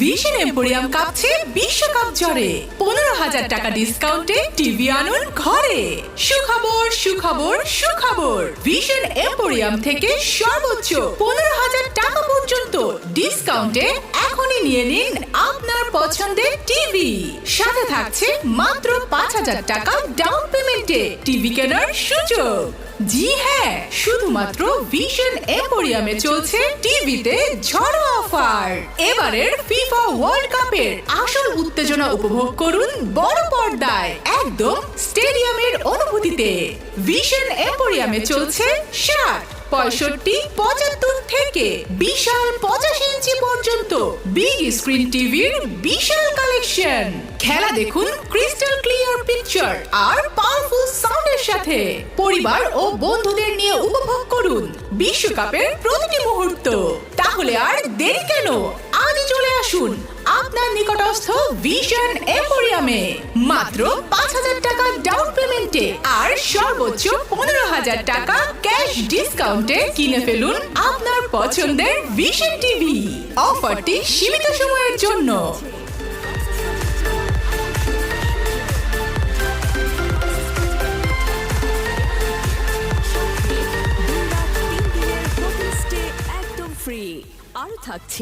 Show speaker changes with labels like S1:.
S1: Vision emporium কাঁপছে বিশ্বকাপ জ্বরে। 15,000 টাকা ডিসকাউন্টে টিভি আনুন ঘরে। সুখবর সুখবর সুখবর, ভিশন এম্পোরিয়াম থেকে সর্বোচ্চ 15,000 টাকা পর্যন্ত ডিসকাউন্টে এখনই নিয়ে নিন আপনার পছন্দের টিভি। সাথে থাকছে মাত্র 5,000 টাকা ডাউন পেমেন্টে টিভি কেনার সুযোগ। জি হ্যাঁ, শুধুমাত্র ভিশন এম্পোরিয়ামে চলছে টিভিতে ঝড়ো অফার। এবারের ফিফা ওয়ার্ল্ড কাপের আসল উত্তেজনা উপভোগ করুন বড় পর্দায়, একদম স্টেডিয়ামের অনুভূতিতে। ভিশন এম্পোরিয়ামে চলছে 60, 65, 75 থেকে বিশাল 85 ইঞ্চি পর্যন্ত বিগ স্ক্রিন টিভির বিশাল কালেকশন। খেলা দেখুন ক্রিস্টাল ক্লিয়ার পিকচার আর পাওয়ারফুল সাউন্ডের সাথে। পরিবার ও বন্ধুদের নিয়ে উপভোগ করুন বিশ্বকাপের প্রতিটি মুহূর্ত। তাহলে আর দেরি কেন, আজই চলে আসুন আপনার নিকটস্থ ভিশন এম্পোরিয়ামে। মাত্র 5,000 টাকা ডাউন পেমেন্টে আর সর্বোচ্চ 15,000 টাকা ক্যাশ ডিসকাউন্টে কিনে ফেলুন আপনার পছন্দের ভিশন টিভি। অফারটি সীমিত সময়ের জন্য।
S2: একদম ফ্রি আর থাকছে